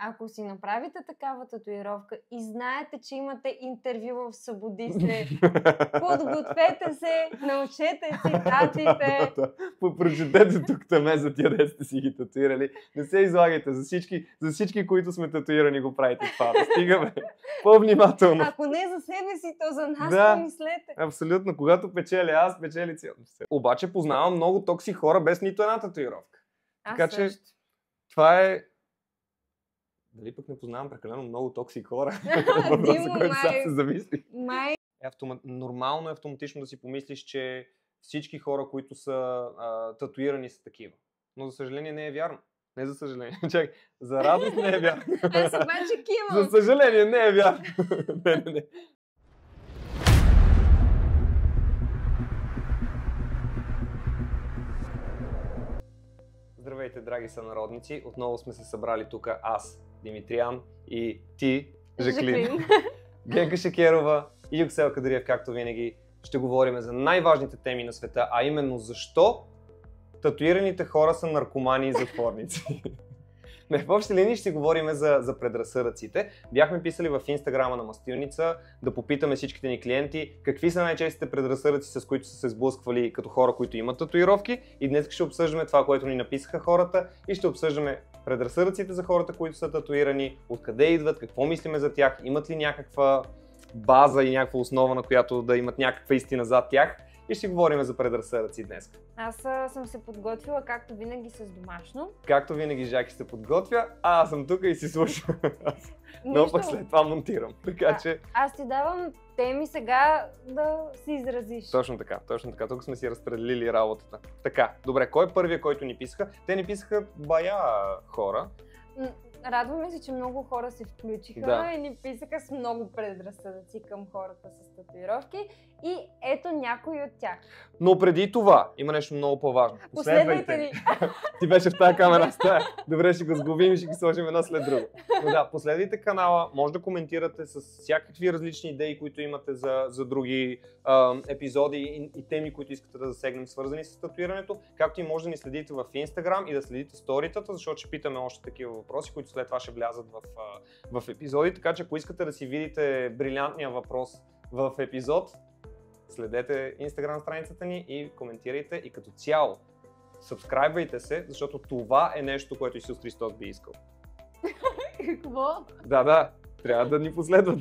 ако си направите такава татуировка и знаете, че имате интервю в Събудисте, подгответе се, научете цитатите. Прочетете тук таме за тия, де сте си ги татуирали. Не се излагайте. За всички, които сме татуирани, го правите това. Да стигаме. По-внимателно. Ако не за себе си, то за нас помислете. Абсолютно. Когато печеля аз, печели цялото се. Обаче познавам много токси хора без нито една татуировка. Така че това е... Дали пък не познавам прекалено много токси хора? Въпросът, който сега се замисли. Нормално е автоматично да си помислиш, че всички хора, които са татуирани, са такива. Но за съжаление не е вярно. Не за съжаление. Чакай, за радост не е вярно. Аз обаче кимам. За съжаление не е вярно. Не. Здравейте, драги сънародници! Отново сме се събрали тук аз, Димитриан, и ти, Жаклин. Генка Шекерова и Юксел Кадриев, както винаги. Ще говорим за най-важните теми на света, а именно защо татуираните хора са наркомани и затворници. В общи линии ще говорим за предразсъдъците. Бяхме писали в инстаграма на Мастилница да попитаме всичките ни клиенти какви са най-честите предразсъдъци, с които са се сблъсквали като хора, които имат татуировки. И днес ще обсъждаме това, което ни написаха хората и ще обсъждаме предразсъдъците за хората, които са татуирани, откъде идват, какво мислиме за тях, имат ли някаква база и някаква основа, на която да имат някаква истина зад тях. И ще говорим за предразсъдъци днес. Аз съм се подготвила, както винаги, с домашно. Както винаги Жаки се подготвя, а аз съм тук и си слушам. Но пък след това монтирам. Така че... Аз ти давам теми сега да се изразиш. Точно така. Тук сме си разпределили работата. Така, добре, кой е първият, който ни писаха? Те ни писаха бая хора. Радваме се, че много хора се включиха и ни писаха с много предразсъдъци към хората с татуировки. И ето някои от тях. Но преди това има нещо много по-важно. Последвайте ни! Ти беше в тази камера. Добре, ще го сглобим и ще ги сложим едно след друго. Но да, последвайте канала, може да коментирате с всякакви различни идеи, които имате за други епизоди и теми, които искате да засегнем, свързани с татуирането. Както и може да ни следите в Instagram и да следите сторитата, защото ще питаме още такива въпроси, които след това ще влязат в епизоди. Така че ако искате да си видите брилянтния въпрос в епизод, следете Instagram страницата ни и коментирайте, и като цяло сабскрайбвайте се, защото това е нещо, което Исус Христос би искал. Какво? Да, трябва да ни последват,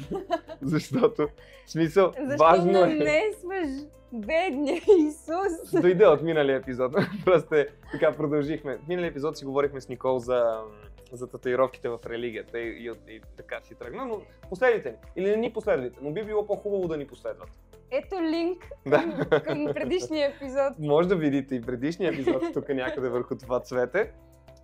защото в смисъл важно е. Защо намесваш бедния Исус? Дойде от миналия епизод, просто така продължихме. В миналия епизод си говорихме с Никол за татуировките в религията и така си тръгна, но последвайте ни или не ни последвайте, но би било по-хубаво да ни последват. Ето линк към предишния епизод. Може да видите и предишния епизод тук някъде върху това цвете.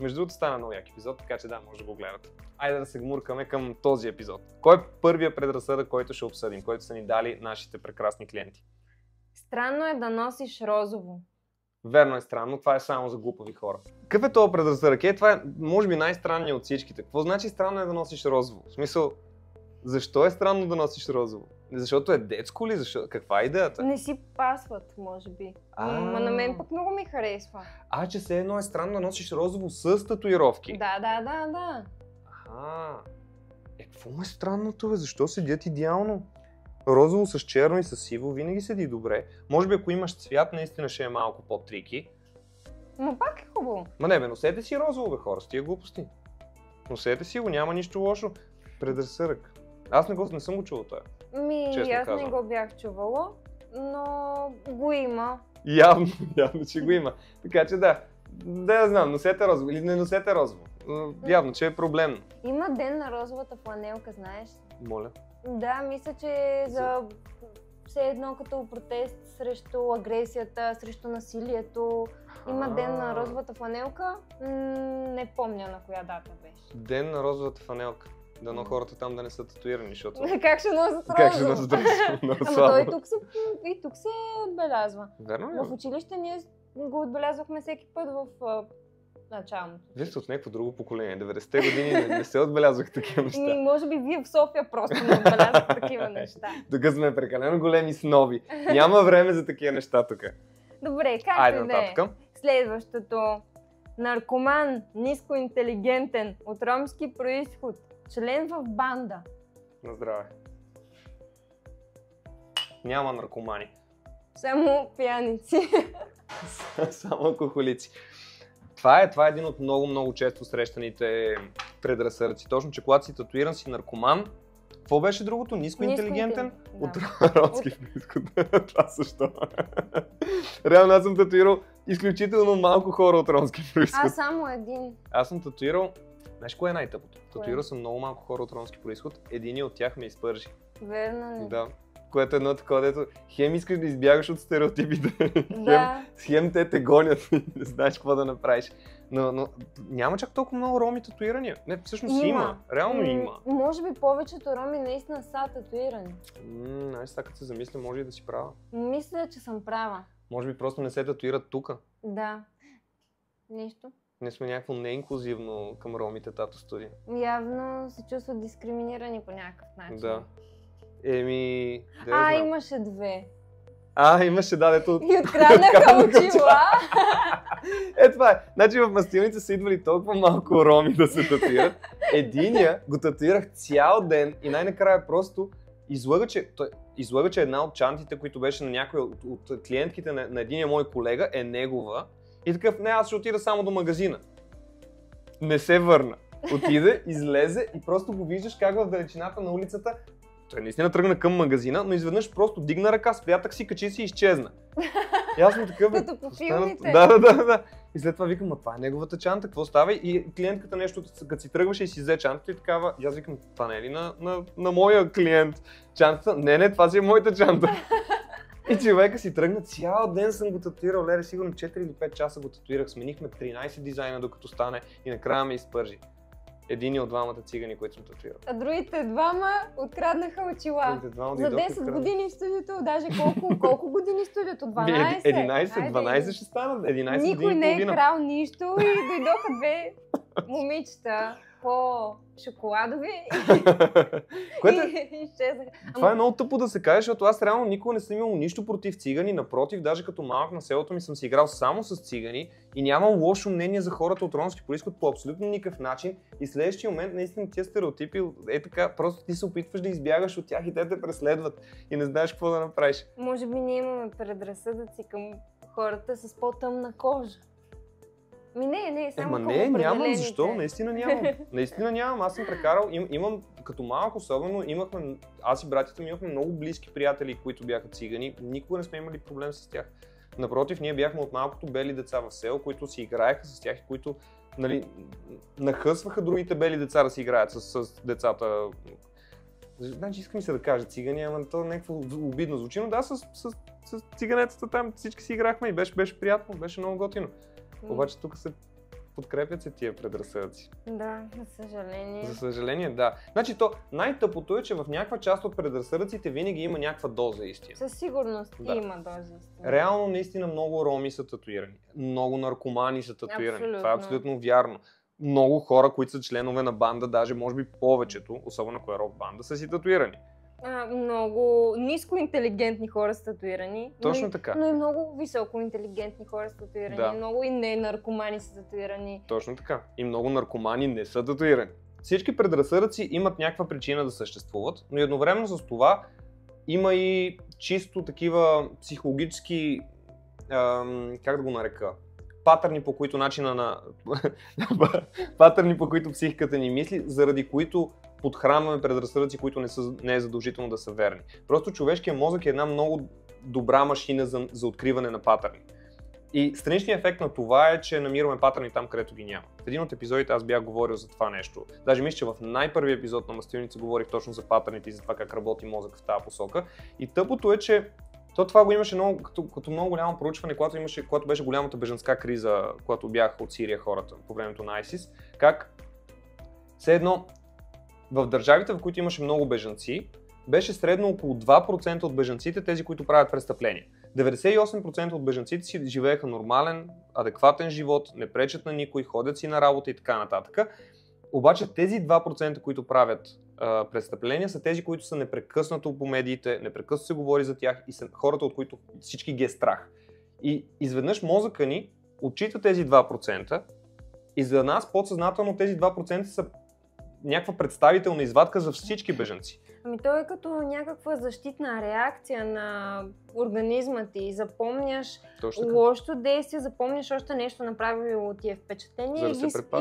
Между другото стана много як епизод, така че да, може да го гледате. Айде да се гмуркаме към този епизод. Кой е първият предразсъдък, който ще обсъдим, който са ни дали нашите прекрасни клиенти? Странно е да носиш розово. Верно е странно, това е само за глупави хора. Какъв е този предразсъдък? Това е, може би, най-странният от всичките. Какво значи странно е да носиш розово? В смисъл, защо е странно да носиш розово? Защото е детско ли? Каква е идеята? Не си пасват, може би. Ма на мен пък много ми харесва. Че все едно е странно да носиш розово с татуировки. Да. Какво му е странното, бе? Защо седят идеално? Розово с черно и с сиво винаги седи добре. Може би ако имаш цвят, наистина ще е малко по-трики. Но пак е хубаво. Носете си розово, бе, хора, с тия глупости. Носете си го, няма нищо лошо. Предразсъдък. Аз не съм го чувал това. Аз не го бях чувала, но го има. Явно, че го има. Така че да знам, носете розово или не носете розово. Явно, че е проблемно. Има ден на розовата фланелка, знаеш? Моля. Да, мисля, че за все едно като протест срещу агресията, срещу насилието. Има ден на розовата фланелка, не помня на коя дата беше. Ден на розовата фланелка. Дано хората там да не са татуирани, защото... Как ще носят розово? Как ще носят розово? Ама той и тук се отбелязва. Верно ли? В училище ние го отбелязвахме всеки път в началото. Вие сте от някакво друго поколение. 90-те години не се отбелязвах такива неща. Може би вие в София просто не отбелязвах такива неща. Тук сме прекалено големи сноби. Няма време за такива неща тук. Добре, както и да е. Следващото. наркоман, нискоинтелигентен, от ромски происход, член в банда. На здраве. Няма наркомани. Само пияници. Само алкохолици. Това е един от много често срещаните предразсъдъци. Точно, че когато си татуиран, си наркоман. Какво беше другото? Нискоинтелигентен? Да. От ромски происход. Това също. Реално аз съм татуирал изключително малко хора от ромски происход. Аз само един. Аз съм татуирал... Знаеш кое е най-тъпото? Татуирал съм много малко хора от ромски происход. Един от тях ме изпържи. Верно ли? Да. Което е едно такова, дето хем искаш да избягаш от стереотипите, Да. хем те гонят и не знаеш какво да направиш. Но няма чак толкова много роми татуирания. Не, всъщност има. Реално има. Може би повечето роми наистина са татуирани. Аз сега като се замисля, може и да си права. Мисля, че съм права. Може би просто не се татуират тука. Да. Нещо? Не сме някакво неинклюзивно към ромите тато студия. Явно се чувстват дискриминирани по някакъв начин. Да. Еми... Имаше две. Имаше, да, дето... И откраднаха очила. Това е. Значи в мастилница са идвали толкова малко роми да се татуират. Единия го татуирах цял ден и най-накрая просто излъга, че една от чантите, които беше на някой от клиентките на единия мой колега, е негова. И такъв, не, аз ще отида само до магазина. Не се върна. Отиде, излезе и просто го виждаш как в далечината на улицата той наистина тръгна към магазина, но изведнъж просто дигна ръка, спря такси, качи си и изчезна. И аз съм такъв... Като по филмите. Да. И след това викам, това е неговата чанта, какво става? И клиентката нещо, като си тръгваше и си взе чантата и такава, и аз викам, това не е ли на моя клиент чантата? Не, това си е моята чанта. И човека си тръгна, цял ден съм го татуирал, лере, сигурно 4 или 5 часа го татуирах, сменихме 13 дизайна докато стане и накрая ме изпържи. Един от двамата цигани, които съм татуирал. А другите двама откраднаха очила. За 10 години в студиото, даже колко години в студиото? 12? 12 ще станат, 11 години. Никой не е крал нищо и дойдоха две момичета по-шоколадови и изчезнаха. Това е много тъпо да се каже, защото аз реално никога не съм имал нищо против цигани, напротив, даже като малък на селото ми съм си играл само с цигани и нямам лошо мнение за хората от ромски произход по абсолютно никакъв начин и в следващия момент наистина тия стереотипи така, просто ти се опитваш да избягаш от тях и те преследват и не знаеш какво да направиш. Може би ние имаме предразсъдъци към хората с по-тъмна кожа. Не, само нямам, защо? Наистина нямам. Аз съм прекарал, имам като малък особено, аз и братята ми имахме много близки приятели, които бяха цигани, никога не сме имали проблем с тях. Напротив, ние бяхме от малкото бели деца в село, които си играеха с тях и които нахъсваха другите бели деца да си играят с децата. Значи искам се да кажа цигани, ама то някакво обидно звучи, но да, с циганетата там всички си играхме и беше приятно, беше много готино. Обаче тук се подкрепят се тия предразсъдъци. Да, за съжаление. За съжаление, да. Значи най-тъпото е, че в някаква част от предразсъдъците винаги има някаква доза истина. Със сигурност има доза истина. Реално наистина много роми са татуирани. Много наркомани са татуирани. Абсолютно. Това е абсолютно вярно. Много хора, които са членове на банда, даже може би повечето, особено ако е рок банда, са си татуирани. Много нискоинтелигентни хора са татуирани. Точно така. Но и много високоинтелигентни хора са татуирани. Да. Много и не наркомани са татуирани. Точно така. И много наркомани не са татуирани. Всички предразсъдъци имат някаква причина да съществуват, но едновременно с това има и чисто такива психологически, как да го нарека, патърни, по които патърни, по които психиката ни мисли, заради които подхранваме предразсъдъци, които не е задължително да са верни. Просто човешкият мозък е една много добра машина за откриване на патърни. И страничният ефект на това е, че намираме патърни там, където ги няма. В един от епизодите аз бях говорил за това нещо. Даже мисля, че в най-първия епизод на Мастилница говорих точно за патърните и за това как работи мозък в тази посока. И тъпото е, че това го имаше като много голямо проучване, когато беше голямата бежанска криза, когато бяха от Сирия хората по времето на ISIS. Как все едно в държавите, в които имаше много бежанци, беше средно около 2% от бежанците тези, които правят престъпления. 98% от бежанците си живееха нормален, адекватен живот, не пречат на никой, ходят си на работа и така нататък. Обаче тези 2%, които правят престъпления, са тези, които са непрекъснато по медиите, непрекъснато се говори за тях и са хората, от които всички ги е страх. И изведнъж мозъка ни отчита тези 2% И за нас подсъзнателно тези 2% са някаква представителна извадка за всички бежанци. Ами то е като някаква защитна реакция на организма ти. Запомняш лошото действие, запомняш още нещо направило ти е впечатление и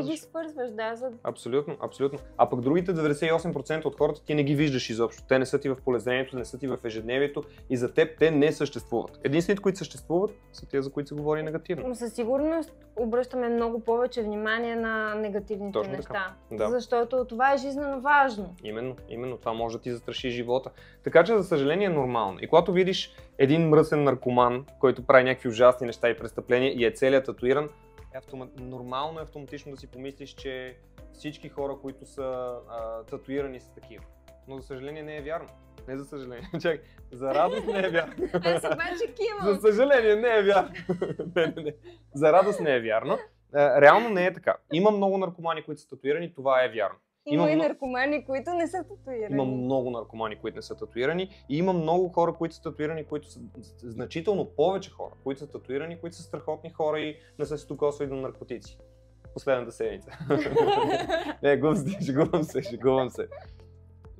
ги свързваш. Да, Абсолютно, абсолютно. А пък другите 98% от хората ти не ги виждаш изобщо. Те не са ти в полезрението, не са ти в ежедневието и за теб те не съществуват. Единствените, които съществуват, са тези, за които се говори негативно. Със сигурност обръщаме много повече внимание на негативните неща. Да. Защото това е жизненно важно. Именно. Това може да ти застраши живота. Така че, за съжаление, е нормално. И когато видиш един мръсен наркоман, който прави някакви ужасни неща и престъпления и е целият татуиран, нормално е автоматично да си помислиш, че всички хора, които са татуирани, са такива. Но за съжаление не е вярно. Не за съжаление. Чакай, за радост не е вярно. Аз обаче кимам. За съжаление не е вярно. Не. За радост не е вярно. Реално не е така. Има много наркомани, които са татуирани, това е вярно. Има и наркомани, които не са татуирани. Има много наркомани, които не са татуирани и има много хора, които са татуирани, които са значително повече хора, които са татуирани, които са страхотни хора и не са се докосвали до наркотици. Последната седмица. Не, шегувам се.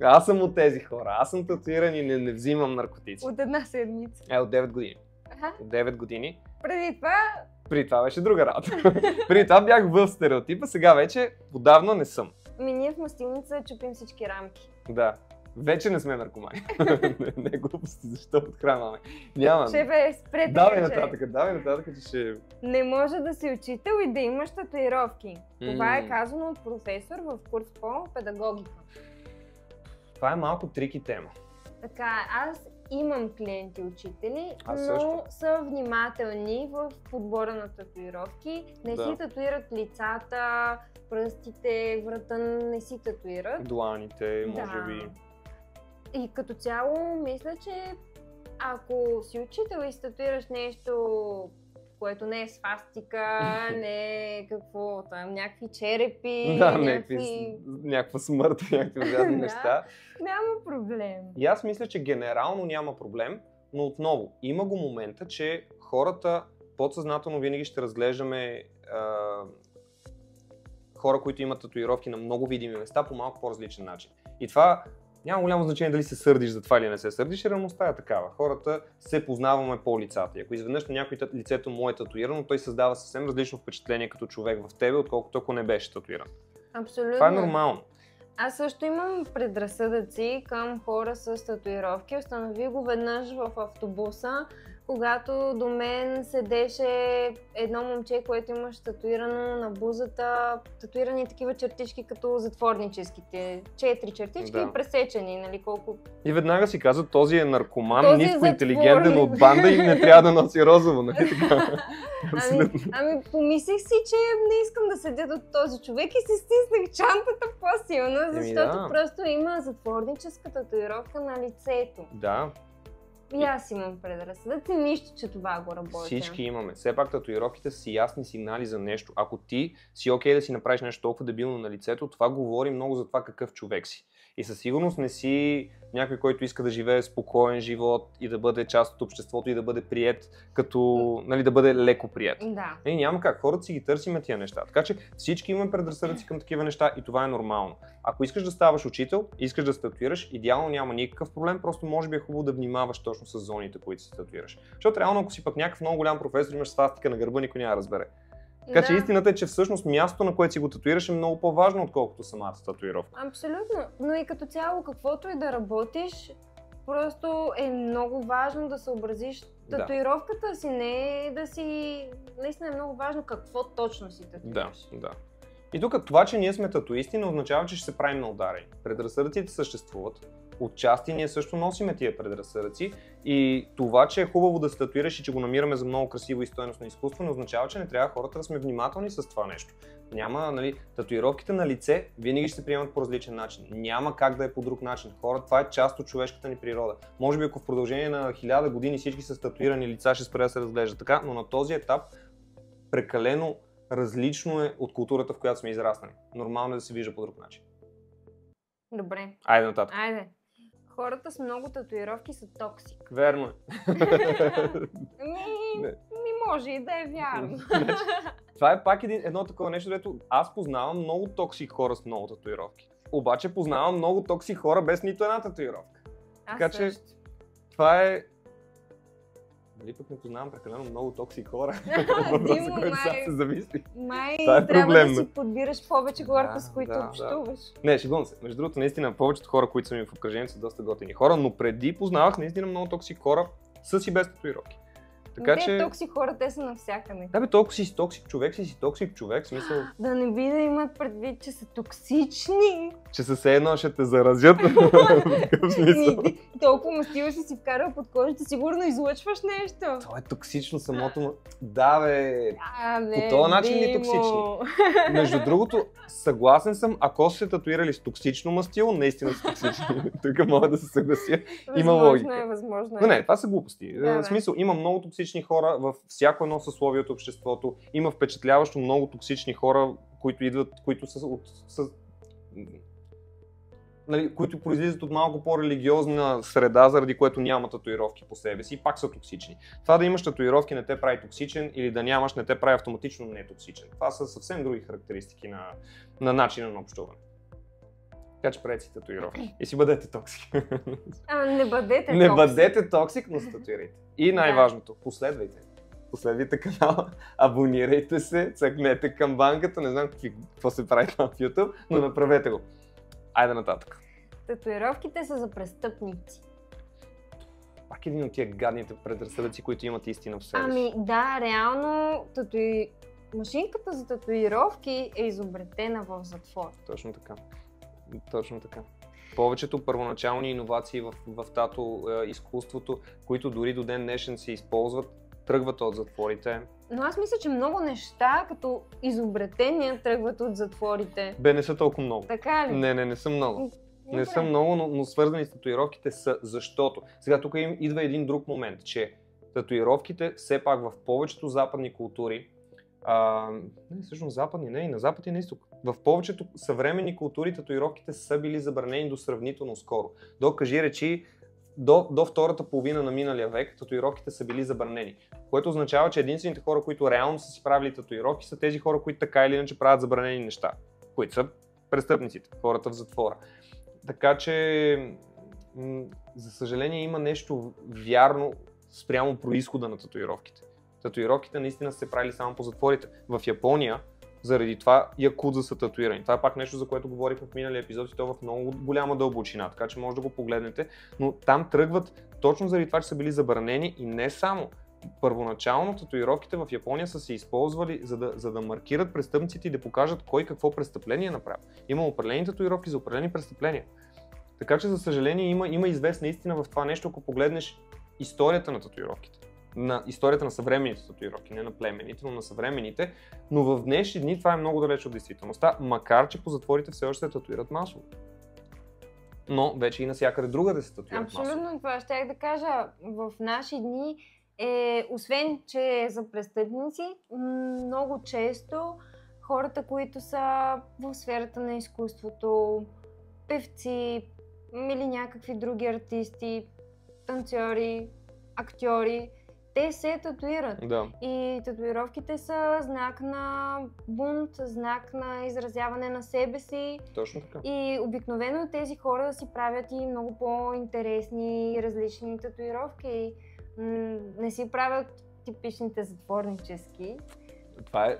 Аз съм от тези хора. Аз съм татуиран и не взимам наркотици. От една седмица. От 9 години. От 9 години. Преди това беше друга работа. Преди това бях в стереотипа, сега вече отдавна не съм. Ние в мастилница чупим всички рамки. Да. Вече не сме наркомани. Не глупости, защо подхранваме. Няма. Спрете. Давай нататък, че ще... Не може да си учител и да имаш татуировки. Това е казано от професор в курс по педагогика. Това е малко трики тема. Така, аз имам клиенти учители, но са внимателни в подбора на татуировки. Не си татуират лицата, пръстите, врата не си татуират. Дланите, може би. И като цяло, мисля, че ако си учител и татуираш нещо, което не е свастика, не е какво там, някакви черепи, някаква смърт, някакви ужасни неща. Няма проблем. И аз мисля, че генерално няма проблем, но отново, има го момента, че хората подсъзнателно винаги ще разглеждаме хора, които имат татуировки на много видими места по малко по-различен начин. И това няма голямо значение дали се сърдиш за това или не се сърдиш, реалността е такава. Хората се познаваме по лицата. И ако изведнъж на някой лицето му е татуирано, той създава съвсем различно впечатление като човек в тебе, отколкото ако не беше татуиран. Абсолютно. Това е нормално. Аз също имам предразсъдъци към хора с татуировки. Установи го веднъж в автобуса, когато до мен седеше едно момче, което имаше татуирано на бузата, татуирани такива чертички като затворническите. 4 чертички и пресечени, нали колко... И веднага си казва, този е наркоман, ниско интелигентен от банда и не трябва да носи розово, нали така? Ами помислих си, че не искам да седя до този човек и се стиснах чантата по-силно, защото просто има затворническа татуировка на лицето. Да. И аз имам предразсъдъци, нищо, че това го работя. Всички имаме. Все пак татуировките са ясни сигнали за нещо. Ако ти си окей да си направиш нещо толкова дебилно на лицето, това говори много за това какъв човек си. И със сигурност не си някой, който иска да живее спокоен живот и да бъде част от обществото и да бъде приет, като, нали, да бъде леко приет. Да. Няма как, хората си ги търсиме тия неща. Така че всички имаме предразсъдъци към такива неща и това е нормално. Ако искаш да ставаш учител, искаш да се татуираш, идеално няма никакъв проблем, просто може би е хубаво да внимаваш точно с зоните, които се татуираш. Защото реално, ако си пък някакъв много голям професор, имаш свастика на гърба, никой няма да разбере. Така че истината е, че всъщност мястото, на което си го татуираш, е много по-важно, отколкото самата татуировка. Абсолютно, но и като цяло, каквото и да работиш, просто е много важно да съобразиш татуировката си, не да си... Наистина е много важно какво точно си татуираш. Да. И тук това, че ние сме татуисти, не означава, че ще се правим на ударени. Предразсъдъците съществуват. Отчасти ние също носиме тия предразсъдъци и това, че е хубаво да се татуираш и че го намираме за много красиво и стойностно изкуство, не означава, че не трябва хората да сме внимателни с това нещо. Няма, нали, татуировките на лице винаги ще се приемат по различен начин. Няма как да е по друг начин. Хора, това е част от човешката ни природа. Може би ако в продължение на 1000 години всички с татуирани лица ще спре да се разглежда така, но на този етап прекалено различно е от културата, в която сме израснали. Нормално е да се вижда по друг начин. Добре. Айде нататък. Айде. Хората с много татуировки са токсик. Верно е. може и да е вярно. Това е пак едно такова нещо, дето аз познавам много токсик хора с много татуировки. Обаче познавам много токсик хора без нито една татуировка. Така че това е... Дали пък не познавам прекалено много токсик хора? Въпросът, който сега се замисли. Май трябва да си подбираш повече хора, с които общуваш. Не, шегувам се. Между другото, наистина, повечето хора, които са ми в обкръжението, са доста готини хора, но преди познавах наистина много токсик хора с и без татуировки. Така че... токсик хора, те са навсякъде. Да бе, толкова си токсик човек, си токсик човек, в смисъл... Да не би да имат предвид, че са токсични. Че със все едно ще те заразят. В такъв смисъл. Толкова мастила си си вкарал под кожата, сигурно излъчваш нещо. Това е токсично самото... Да бе, по този начин ли токсични? Между другото, съгласен съм, ако са се татуирали с токсично мастило, наистина са токсични. Тук мога да се съглася. Има логика. Възможно е. Но не, това са глупости. В смисъл, има много токсични хора във всяко едно съсловие от обществото. Има впечатляващо много токсични хора, които идват, които които произлизат от малко по-религиозна среда, заради което няма татуировки по себе си и пак са токсични. Това да имаш татуировки не те прави токсичен или да нямаш не те прави автоматично не токсичен. Това са съвсем други характеристики на начина на общуване. Така че правете си татуировки и си бъдете токсик. Не бъдете токсик. Не бъдете токсик, но се татуирайте. И най-важното, последвайте. Последвайте канала, абонирайте се, цъкнете камбанката, не знам какво се прави там в YouTube, но направете го. Айде нататък. Татуировките са за престъпници. Пак един от тия гадните предразсъдъци, които имат истина в себе си. Ами да, реално машинката за татуировки е изобретена в затвор. Точно така. Точно така. Повечето първоначални иновации в тато изкуството, които дори до ден днешен се използват, тръгват от затворите. Но аз мисля, че много неща, като изобретения, тръгват от затворите. Бе, не са толкова много. Така ли? Не са много. Не са много, но свързани с татуировките са, защото. Сега тук идва един друг момент, че татуировките все пак в повечето западни култури, всъщност западни, не и на запад и на изток, в повечето съвременни култури татуировките са били забранени до сравнително скоро. Кажи речи, до втората половина на миналия век татуировките са били забранени, което означава, че единствените хора, които реално са си правили татуировки, са тези хора, които така или иначе правят забранени неща, които са престъпниците, хората в затвора. Така че, за съжаление, има нещо вярно спрямо произхода на татуировките. Татуировките наистина са се правили само по затворите. В Япония, заради това якудза са татуирани. Това е пак нещо, за което говорих в миналия епизод и то в много голяма дълбочина, така че може да го погледнете. Но там тръгват точно заради това, че са били забранени и не само. Първоначално татуировките в Япония са се използвали за да маркират престъпниците и да покажат кой какво престъпление е направил. Има определени татуировки за определени престъпления. Така че, за съжаление, има известна истина в това нещо, ако погледнеш историята на татуировките. На историята на съвременните татуировки, не на племените, но на съвременните, но в днешни дни това е много далеч от действителността, макар че по затворите все още се татуират масово. Но вече и навсякъде друга да се татуират масово. Абсолютно, това щях да кажа. В наши дни освен, че е за престъпници, много често хората, които са в сферата на изкуството, певци или някакви други артисти, танцори, актьори, те се татуират. Да. И татуировките са знак на бунт, знак на изразяване на себе си. Точно така. И обикновено тези хора си правят и много по-интересни и различни татуировки. Не си правят типичните затворнически.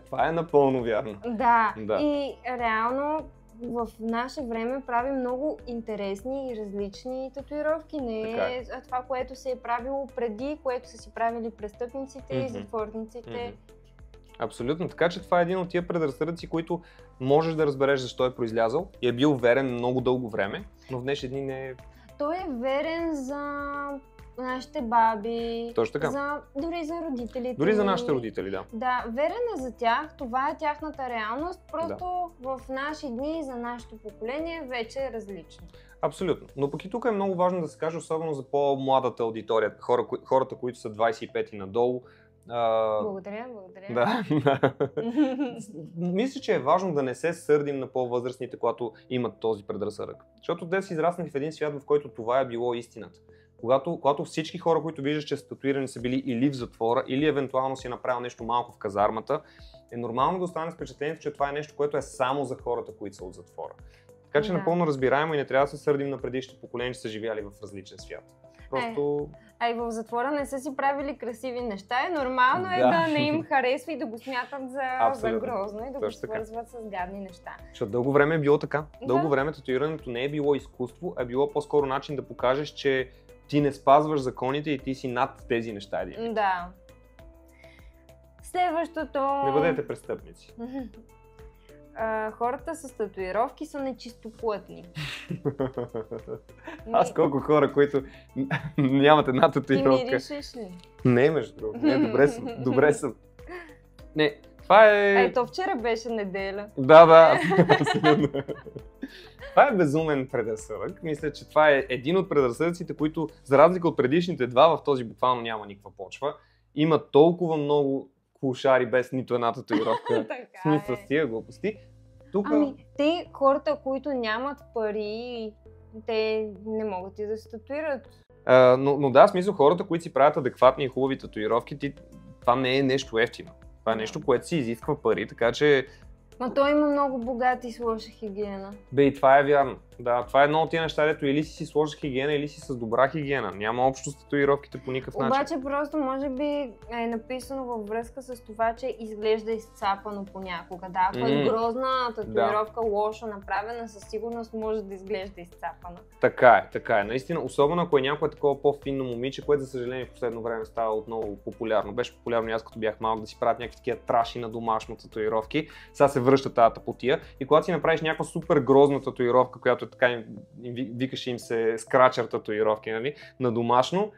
Това е напълно вярно. Да. И реално в наше време правим много интересни и различни татуировки. Не е това, което се е правило преди, което са си правили престъпниците и затворниците. Абсолютно. Така че това е един от тия предразсъдъци, които можеш да разбереш защо е произлязъл и е бил верен много дълго време, но в днешни дни не е... Той е верен за нашите баби, точно така. Дори за родителите. Дори за нашите родители, да. Да, верен е за тях, това е тяхната реалност, просто в наши дни за нашето поколение вече е различно. Абсолютно. Но пък и тук е много важно да се каже, особено за по-младата аудитория, хората, които са 25 и надолу. Благодаря. Да. Мисля, че е важно да не се сърдим на по-възрастните, когато имат този предразсъдък. Защото те са израснали в един свят, в който това е било истината. когато всички хора, които виждаш, че са татуирани, са били или в затвора, или евентуално си направил нещо малко в казармата, е нормално да остане с впечатлението, че това е нещо, което е само за хората, които са от затвора. Така че напълно разбираемо и не трябва да се сърдим на предишните поколения, че са живяли в различен свят. Просто... и в затвора не са си правили красиви неща и нормално е да не им харесва и да го смятат за грозно и да го свързват с гадни неща. Защото дълго време е било така. Дълго време татуирането не е било изкуство, а е било по-скоро начин да покажеш, че ти не спазваш законите и ти си над тези неща. Да. Следващото... Не бъдете престъпници. Хората с татуировки са нечистоплътни. Аз колко хора, които нямат една татуировка. Ти миришеш ли? Не, между другото. Не, добре съм. Не, това е... То вчера беше неделя. Да. Това е безумен предразсъдък. Мисля, че това е един от предразсъдъците, които, за разлика от предишните два, в този буквално няма никаква почва. Има толкова много клошари без нито една татуировка. Смисъл с тия глупости. Те хората, които нямат пари, те не могат и да се татуират. Но да, смисъл хората, които си правят адекватни и хубави татуировки, това не е нещо ефтино. Това е нещо, което си изисква пари, така че... Той има много богати с лоша хигиена. И това е вярно. Да, това е едно от тия неща, дето или си с лоша хигиена, или си с добра хигиена. Няма общо с татуировките по никакъв начин. Обаче просто може би е написано във връзка с това, че изглежда изцапано понякога. Да, ако е грозна татуировка, лошо направена, със сигурност може да изглежда изцапана. Така е. Наистина, особено ако е някое такова по-финно момиче, което за съжаление в последно време става отново популярно. Беше популярно и аз като бях малък да си правят някакви такива траши на домашно татуировки. Сега се връща тази тъпотия и когато си направиш някаква супер грозна татуировка, която така викаше им се скрачър татуировки, нали, на домашно,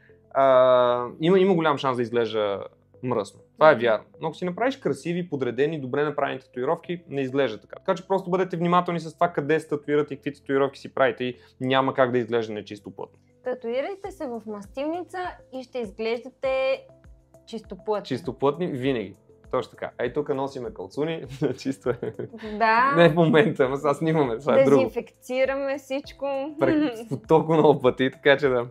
има голям шанс да изглежда мръсно. Това е вярно. Но ако си направиш красиви, подредени, добре направени татуировки, не изглежда така. Така че просто бъдете внимателни с това къде се татуирате и какви татуировки си правите и няма как да изглежда нечистоплътно. Татуирайте се в мастилница и ще изглеждате чистоплътни. Чистоплътни винаги. Точно така. Ей, тук носиме калцуни, чисто е. Да. Не в момента, ама сега снимаме, това е друго. Дезинфекцираме всичко. Толкова много пъти, така че да.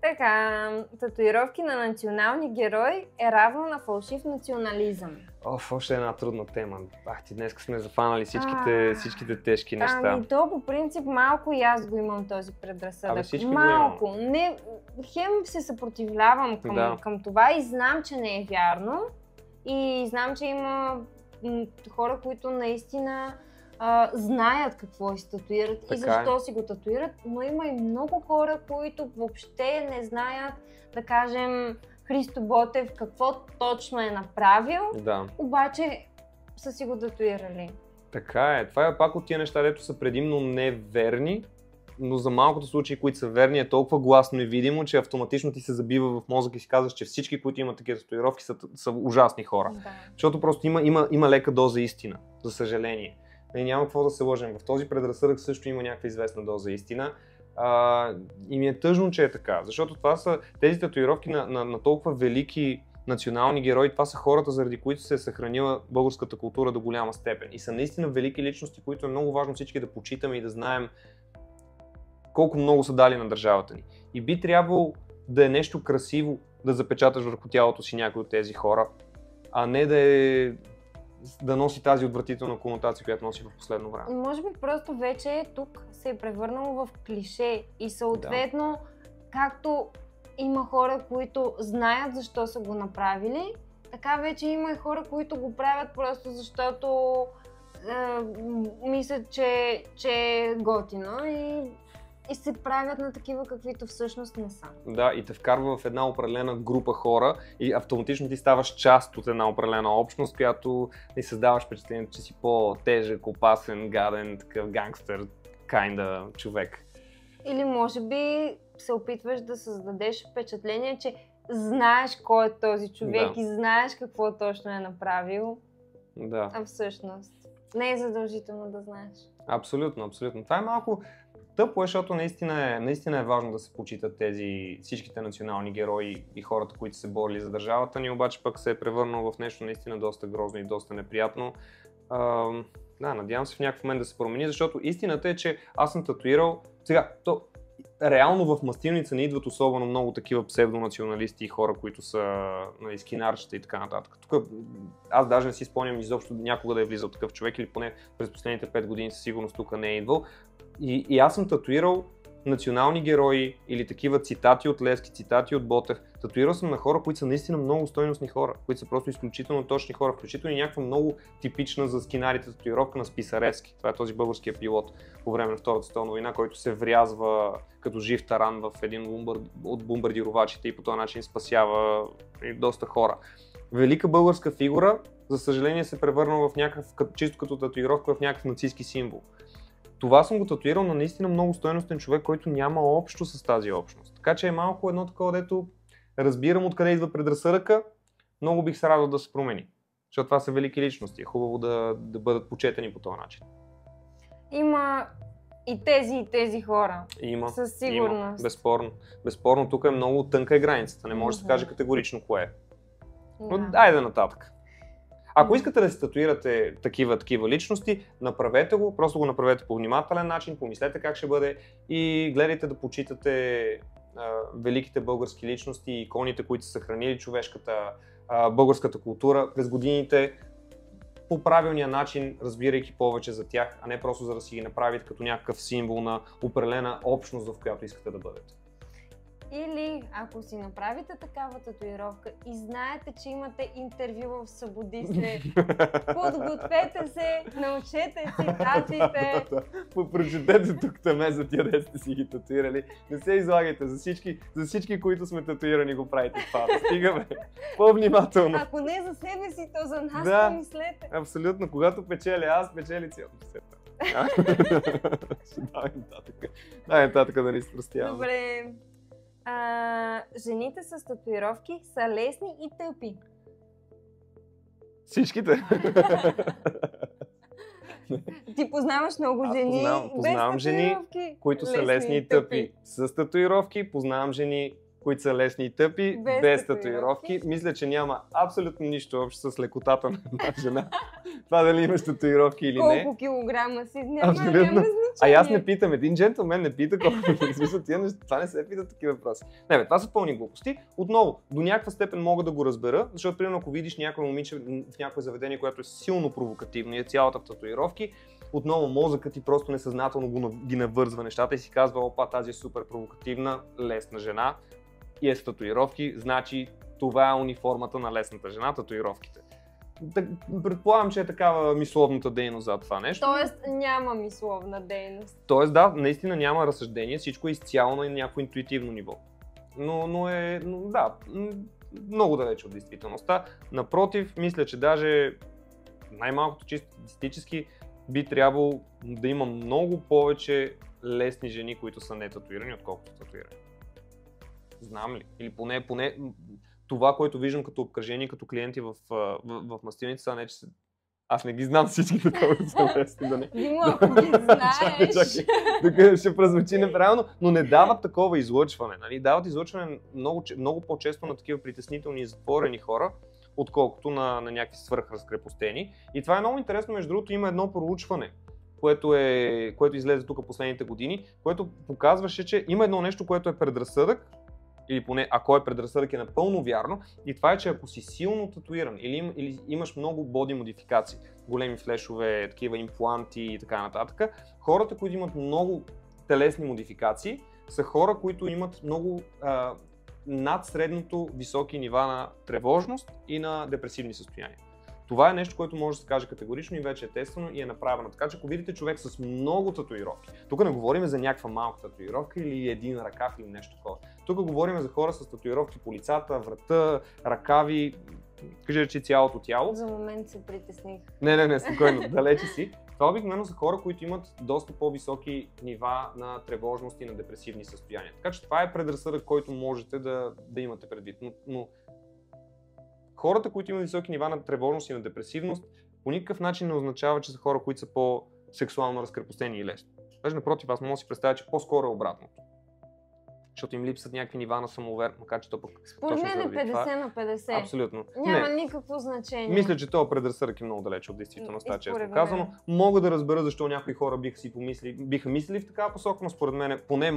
Така, татуировки на национални герои е равно на фалшив национализъм. Още една трудна тема. Ти днес сме зафанали всичките тежки неща. То по принцип малко и аз го имам този предразсъдък. Малко. Не, хем се съпротивлявам към това и знам, че не е вярно. И знам, че има хора, които наистина знаят какво си татуират и защо си го татуират, но има и много хора, които въобще не знаят, да кажем, Христо Ботев какво точно е направил, обаче са си го татуирали. Така е. Това е пак от тия неща, дето са предимно неверни, но за малкото случаи, които са верни, е толкова гласно и видимо, че автоматично ти се забива в мозъка и си казваш, че всички, които имат такива татуировки, са ужасни хора. Да. Защото просто има лека доза истина, за съжаление. И няма какво да се лъжем. В този предразсъдък също има някаква известна доза истина. И ми е тъжно, че е така, защото това са тези татуировки на толкова велики национални герои, това са хората, заради които се е съхранила българската култура до голяма степен. И са наистина велики личности, които е много важно всички да почитаме и да знаем колко много са дали на държавата ни. И би трябвало да е нещо красиво да запечаташ върху тялото си някой от тези хора, а не да носи тази отвратителна конотация, която носи в последно време. Може би просто вече тук се е превърнало в клише и съответно, както има хора, които знаят защо са го направили, така вече има и хора, които го правят просто защото мислят, че е готино и се правят на такива, каквито всъщност не са. Да, и те вкарва в една определена група хора и автоматично ти ставаш част от една определена общност, която ни създаваш впечатлението, че си по-тежък, опасен, гаден, такъв гангстър, човек. Или може би се опитваш да създадеш впечатление, че знаеш кой е този човек и знаеш какво точно е направил. Да. А всъщност не е задължително да знаеш. Абсолютно. Това е малко тъпо, защото наистина е важно да се почитат всичките национални герои и хората, които се борили за държавата ни, обаче пък се е превърнало в нещо наистина доста грозно и доста неприятно. Надявам се в някакъв момент да се промени, защото истината е, че аз съм татуирал. Сега, реално в Мастилница не идват особено много такива псевдонационалисти и хора, които са скинарчета и така нататък. Тук аз даже не си спомням изобщо някога да е влизал такъв човек или поне през последните 5 години със сигурност тук не е идвал. И аз съм татуирал национални герои или такива цитати от Левски, цитати от Ботев. Татуирал съм на хора, които са наистина много стойностни хора, които са просто изключително точни хора, включително и някаква много типична за скинарите татуировка на Списаревски. Това е този българския пилот по време на Втората световна война, който се врязва като жив таран в един от бомбардировачите и по този начин спасява доста хора. Велика българска фигура, за съжаление се превърна в някакъв, чисто като татуировка, в някакъв нацистски символ. Това съм го татуирал на наистина много стойностен човек, който няма общо с тази общност. Така че е малко едно такова, дето разбирам откъде идва предразсъдъка, много бих се радвал да се промени. Защото това са велики личности, е хубаво да бъдат почетени по този начин. Има и тези хора. Има, със сигурност. Има, безспорно. Безспорно, тук е много тънка е границата, не може да се каже категорично кое е. Но айде нататък. Ако искате да се татуирате такива личности, направете го, просто го направете по внимателен начин, помислете как ще бъде и гледайте да почитате великите български личности и иконите, които са съхранили човешката, българската култура през годините по правилния начин, разбирайки повече за тях, а не просто за да си ги направите като някакъв символ на определена общност, в която искате да бъдете. Или ако си направите такава татуировка и знаете, че имате интервю в Събудисле, подгответе се, научете цитатите. Прочетете тук таме за тия, де сте си ги татуирали. Не се излагайте, за всички, които сме татуирани, го правите това. Стигаме по-внимателно. Ако не за себе си, то за нас помислете. Абсолютно, когато печеля аз, печели цялото света. Дай нататък да ни спростяваме. Добре. Жените с татуировки са лесни и тъпи. Всичките? Ти познаваш много жени познавам жени, които са лесни и тъпи. С татуировки, познавам жени, които са лесни и тъпи, без татуировки. Мисля, че няма абсолютно нищо общо с лекотата на една жена. Това дали имаш татуировки или не. Колко килограма си, няма значение. А аз не питам, един джентлмен не пита колко. В смисъл, това не се пита такива въпроси. Не, това са пълни глупости. Отново, до някаква степен мога да го разбера, защото примерно ако видиш някой момиче в някое заведение, което е силно провокативно и е цялата в татуировки, отново мозъкът ти просто несъзнателно ги навързва нещата и си казва, опа, тази е супер провокативна, лесна жена и е с татуировки, значи това е униформата на лесната жена, татуировките. Предполагам, че е такава мисловната дейност за това нещо. Тоест няма мисловна дейност. Тоест да, наистина няма разсъждение, всичко е изцяло на някакво интуитивно ниво. Но да, много далече от действителността. Напротив, мисля, че даже най-малкото чисто статистически би трябвало да има много повече лесни жени, които са не татуирани, отколкото татуирани. Знам ли? Или поне това, което виждам като обкръжение, като клиенти в Мастилница, не че аз не ги знам всичките, колко са лесни да не. Димо, ако ги знаеш. Тук ще прозвучи неправилно, но не дават такова излъчване. Нали? Дават излъчване много по-често на такива притеснителни и затворени хора, отколкото на някакви свръхразкрепостени. И това е много интересно, между другото има едно проучване, което излезе тук последните години, което показваше, че има едно нещо, което е предразсъдък, или поне ако е предразсъдък е напълно вярно, и това е, че ако си силно татуиран или имаш много боди модификации, големи флешове, такива импланти и така нататък, хората, които имат много телесни модификации, са хора, които имат много над средното високи нива на тревожност и на депресивни състояния. Това е нещо, което може да се каже категорично и вече е тествано и е направено. Така че ако видите човек с много татуировки, тук не говорим за някаква малка татуировка или един ръкав или нещо такова. Тук говорим за хора с татуировки по лицата, врата, ръкави, кажи речи цялото тяло. За момент се притесних. Не, спокойно, далече си. Това обикновено са хора, които имат доста по-високи нива на тревожност и на депресивни състояния. Така че това е предразсъдък, който можете да имате предвид. Но хората, които имат високи нива на тревожност и на депресивност, по никакъв начин не означава, че са хора, които са по-сексуално разкрепостени и лесни. Даже напротив, аз мога да си представя, че по-скоро е обратното. Защото им липсват някакви нива на самоувереност, макар че то пък според мен е 50 на 50. Абсолютно. Няма никакво значение. Мисля, че този предразсъдък е много далече от действителността, често казано. Мога да разбера защо някои хора биха мислили в такава посока, но според мен, поне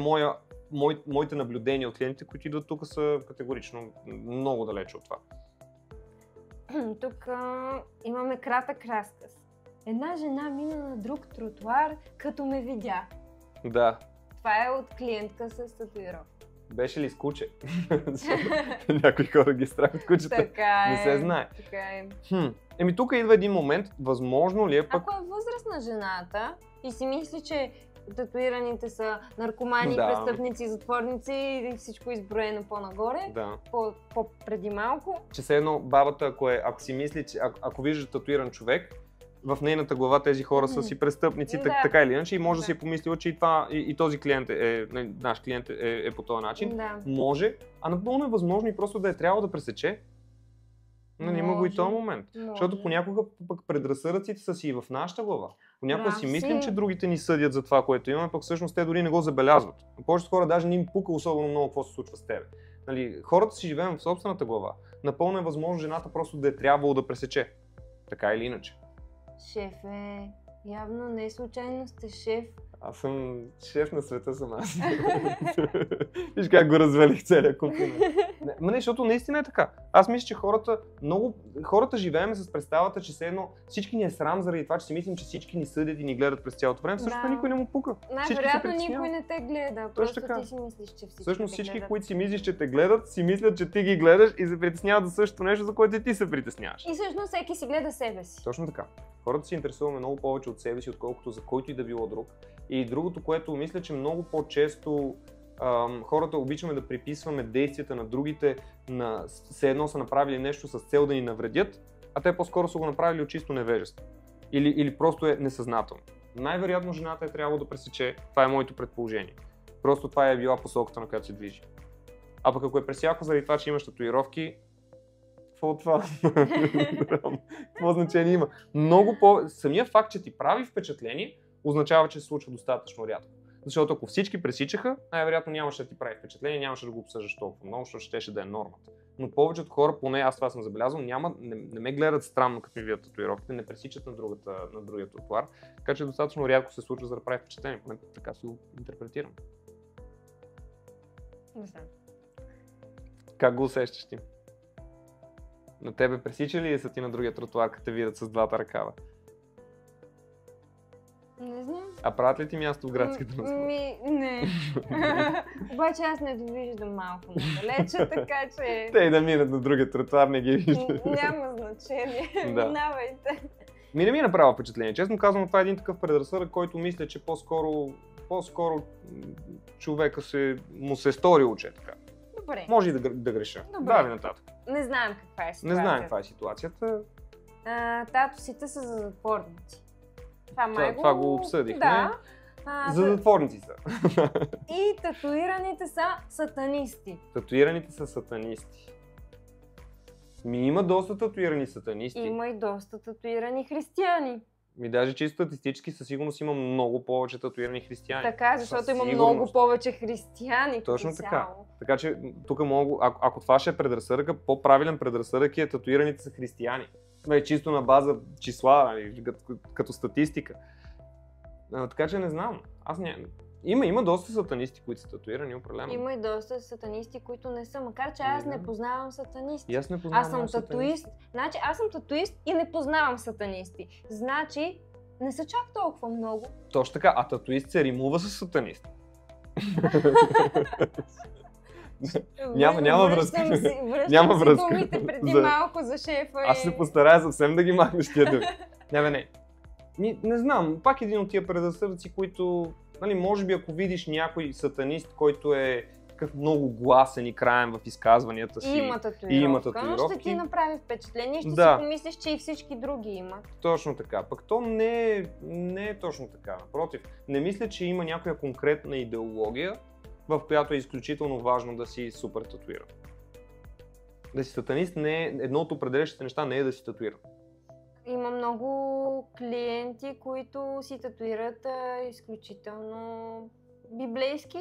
моите наблюдения от клиентите, които идват тук, са категорично много далече от това. Тук имаме кратък разказ. Една жена мина на друг тротуар, като ме видя. Да. Това е от клиентка с татуировка. Беше ли с куче? Някои хора ги страхат кучета. Така е. Не се знае. Така е. Еми тук идва един момент, възможно ли е пък... Ако е възрастна жената и си мисли, че татуираните са наркомани, Да. престъпници, затворници и всичко изброено по-нагоре, Да. преди малко. Че все едно бабата, ако си мисли, че ако вижда татуиран човек, в нейната глава тези хора са си престъпници, Да. така или иначе, и може да си Да. е помислила, че и този клиент наш клиент е по този начин. Да. Може, а напълно е възможно и просто да е трябвало да пресече. Нали, има го и Може. този момент. Може. Защото понякога пък предразсъдъците са си и в нашата глава. Понякога Прав си мислим, си. че другите ни съдят за това, което имаме, пък всъщност те дори не го забелязват. Повечето хора даже не им пука особено много какво се случва с тебе. Нали, хората си живеем в собствената глава. Напълно е възможно жената просто да е трябвало да пресече. Така или иначе. Шефе, явно не случайно сте шеф. Аз съм шеф на света съм аз. Виж как го развалих целия комплимент. Не, защото наистина е така. Аз мисля, че хората живеем с представата, че все едно всички ни е срам заради това, че си мислим, че всички ни съдят и ни гледат през цялото време. Всъщност никой не му пука. Най-вероятно никой не те гледа. Просто така. ти си мислиш, че всички Всъщност те всички, гледат. които си мислиш, че те гледат, си мислят, че ти ги гледаш и се притесняват за същото нещо, за което и ти се притесняваш. И всъщност всеки си гледа себе си. Точно така. Хората се интересуваме много повече от себе си, отколкото за който и да било друг. И другото, което мисля, че много по-често хората обичаме да приписваме действията на другите, все едно са направили нещо с цел да ни навредят, а те по-скоро са го направили от чисто невежество. Или просто е несъзнателно. Най-вероятно жената е трябвало да пресече, това е моето предположение. Просто това е била посоката, на която се движи. А пък ако е пресяко заради това, че имаш татуировки, какво от това? Какво значение има? Самия факт, че ти прави впечатление, означава, че се случва достатъчно рядко. Защото ако всички пресичаха, най-вероятно нямаше да ти прави впечатление, нямаше да го обсъждаш толкова много, защото щеше да е нормата. Но повечето хора, поне аз това съм забелязал, не ме гледат странно, като ми видят татуировките, не пресичат на другия тротуар, така че достатъчно рядко се случва, за да прави впечатление, поне така си го интерпретирам. Не знам. Как го усещаш ти? На тебе пресича ли са ти на другия тротуар, като те видят с двата ръкава? Не знам. А правят ли ти място в градската транспорт? Не. Обаче аз не довиждам малко надалече, така че... Те и да минат на другия тротуар, не ги виждат. Няма значение. Да. Минавайте. Не ми е направо впечатление. Честно казвам, това е един такъв предразсъдък, който мисля, че по-скоро човека му се е сторило, че е така. Добре. Може и да греша. Добре. Давай нататък. Не знаем каква е ситуацията. Не знаем каква е ситуацията. Татусите са за затворници. Това го обсъдихме. Да. За затворници са. И татуираните са сатанисти. Татуираните са сатанисти. Има доста татуирани сатанисти. Има и доста татуирани християни. Даже чисто статистически със сигурност има много повече татуирани християни. Така, защото има сигурност. много повече християни. Точно така. Така че тук мога, ако това ще е предразсъдък, по-правилен предразсъдък е татуираните са християни. Чисто на база числа, нали, като статистика. Така че не знам. Има доста сатанисти, които са татуирани, определено. Има и доста сатанисти, които не са, макар че аз не познавам сатанисти. Аз не познавам. Аз съм татуист. Значи аз съм татуист и не познавам сатанисти. Значи не са чак толкова много. Точно така, а татуист се римува с сатанист. Няма връзка. Няма връзка. Думите преди малко за шефа. Аз се постарая съвсем да ги махнеш тия думи. Не. Не знам, пак един от тия предразсъдъци, които, нали, може би ако видиш някой сатанист, който е такъв много гласен и краен в изказванията си. И има татуировка. Но ще ти направи впечатление, ще си помислиш, че и всички други имат. Точно така. Пък то не е точно така. Напротив, не мисля, че има някоя конкретна идеология, в която е изключително важно да си супер татуиран. Да си сатанист не е едно от определящите неща, не е да си татуиран. Има много клиенти, които си татуират изключително библейски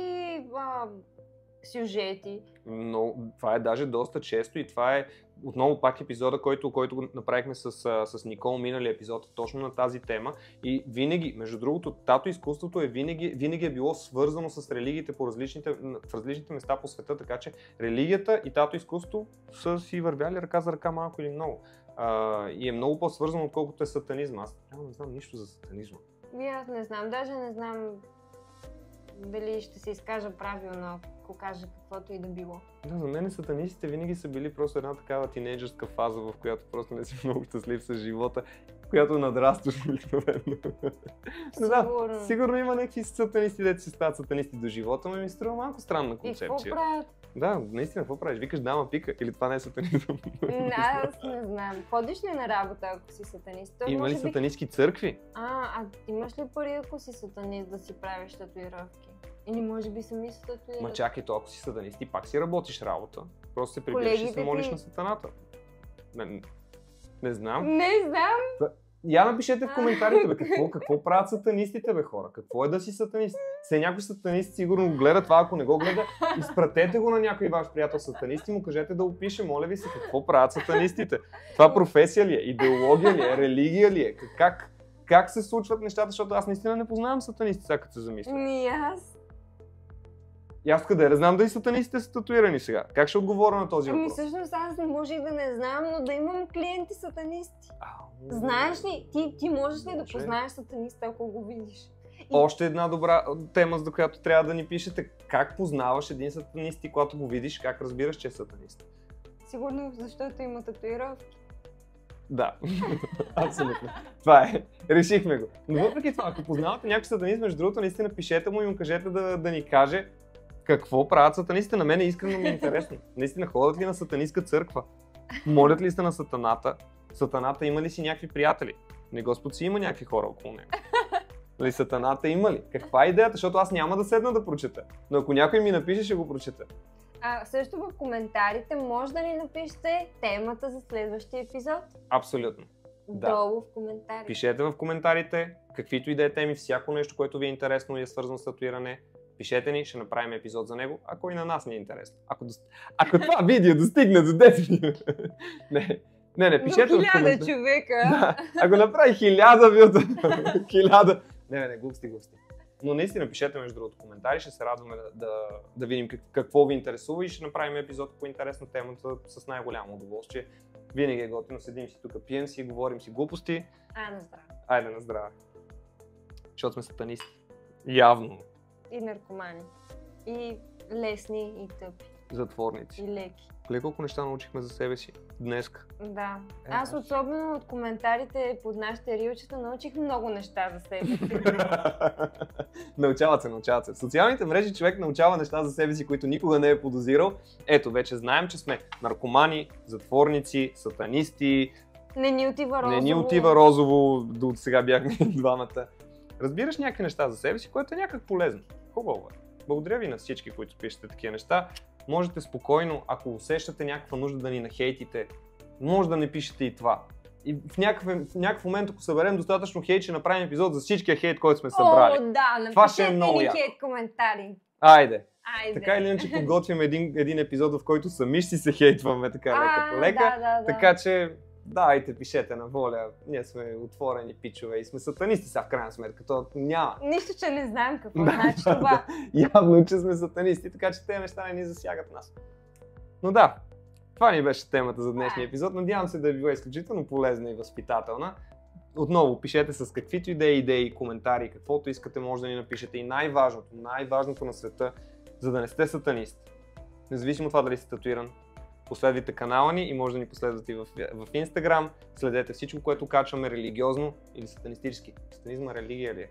сюжети. Но това е даже доста често и това е отново пак епизода, който направихме с Никол, миналия епизод, точно на тази тема. И винаги, между другото, тато изкуството винаги е било свързано с религиите в различните места по света, така че религията и тато изкуство са си вървяли ръка за ръка малко или много. И е много по-свързано, отколкото е сатанизма. Аз не знам нищо за сатанизма. Аз не знам, даже не знам дали ще се изкажа правилно, ако кажа каквото и да било. Да, за мен сатанистите винаги са били просто една такава тинейджърска фаза, в която просто не си много щастлив с живота, която надрастваш обикновено. Сигурно има някакви сатанисти, дето си стават сатанисти до живота, но ми струва малко странна концепция. И какво правят? Да, наистина, какво правиш? Викаш дама пика или това не е сатанизъм? Аз не знам. Ходиш ли на работа, ако си сатанист? Има ли сатанистки църкви? А имаш ли пари, ако си сатанист, да си правиш татуировки? Или може би сами се татуират? Ма чакай, то ако си сатанист и пак си работиш работа, просто се прибираш и се молиш на сатаната. Не знам. Не знам. Я напишете в коментарите, бе, какво правят сатанистите, бе, хора? Какво е да си сатанист? Все някой сатанист сигурно го гледа това, ако не го гледа, изпратете го на някой ваш приятел сатанист и му кажете да опише, моля ви се, какво правят сатанистите? Това професия ли е? Идеология ли е? Религия ли е? Как се случват нещата, защото аз наистина не познавам сатанисти, сега като се замисля. Ни аз. И аз къде не знам дали сатанистите са татуирани сега. Как ще отговоря на този въпрос? Всъщност аз не може и да не знам, но да имам клиенти сатанисти. Знаеш ли, ти можеш ли да познаеш сатаниста, ако го видиш? Още една добра тема, за която трябва да ни пишете. Как познаваш един сатанист и когато го видиш, как разбираш, че е сатанист? Сигурно, защото има татуировки. Да, абсолютно. Това е. Решихме го. Но въпреки това, ако познавате някой сатанист, между другото, наистина пишете му и му кажете да ни каже какво правят сатанистите. На мен искрено ми е интересно. Наистина, ходят ли на сатанистка църква? Молят ли се на сатаната? Сатаната има ли си някакви приятели? Не, Господ си има някакви хора около него. Нали, сатаната има ли? Каква е идеята? Защото аз няма да седна да прочета. Но ако някой ми напише, ще го прочета. Също в коментарите може да ни напишете темата за следващия епизод. Абсолютно. Долу в коментарите. Пишете в коментарите каквито и да е теми, всяко нещо, което ви е интересно и е свързано с татуиране. Пишете ни, ще направим епизод за него, ако и на нас ни е интересно. Ако това видео достигне до 10 минути. Не, пишете до 1000 човека. Да, ако направи 1000 вилта, 1000. Не, глупости. Но наистина пишете между другото коментари, ще се радваме да видим какво ви интересува и ще направим епизод по интересна темата с най-голямо удоволствие. Винаги е готино, седим си тук, пием си, говорим си глупости. На здраве. Айде на здраве. Защото сме сатанисти. Явно. И наркомани. И лесни, и тъпи. Затворници. И леки. Колко неща научихме за себе си днеска. Да. Аз особено от коментарите под нашите рилчета научих много неща за себе си. Научават се. В социалните мрежи човек научава неща за себе си, които никога не е подозирал. Ето, вече знаем, че сме наркомани, затворници, сатанисти. Не ни отива розово, до сега бяхме двамата. Разбираш някакви неща за себе си, което е някак полезно. Хубаво е. Благодаря ви на всички, които пишете такива неща. Можете спокойно, ако усещате някаква нужда да ни нахейтите, може да не пишете и това. И в някакъв момент, ако съберем достатъчно хейт, ще направим епизод за всичкия хейт, който сме събрали. Напишете ни хейт коментари. Айде. Така или иначе подготвим един епизод, в който сами ще се хейтваме така лека по лека. Така че давайте, пишете на воля. Ние сме отворени пичове и сме сатанисти сега в крайна сметка. То няма. Нищо, че не знаем какво значи това. Явно, че сме сатанисти, така че тези неща не ни засягат нас. Но да, това ни беше темата за днешния епизод. Надявам се да е била изключително полезна и възпитателна. Отново, пишете с каквито идеи, коментари, каквото искате, може да ни напишете. И най-важното на света, за да не сте сатанист. Независимо от това дали сте татуиран, последвайте канала ни и може да ни последвате в Instagram. Следете всичко, което качваме религиозно или сатанистически. Сатанизма религия ли е?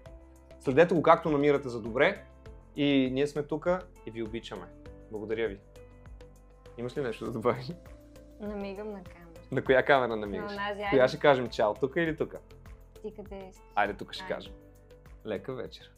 Следете го както намирате за добре и ние сме тук и ви обичаме. Благодаря ви. Имаш ли нещо да добавиш? Намигам на камера. На коя камера намигаш? Коя ще кажем чао? Тук или тук? Ти къде си? Айде тук ще кажем. Лека вечер.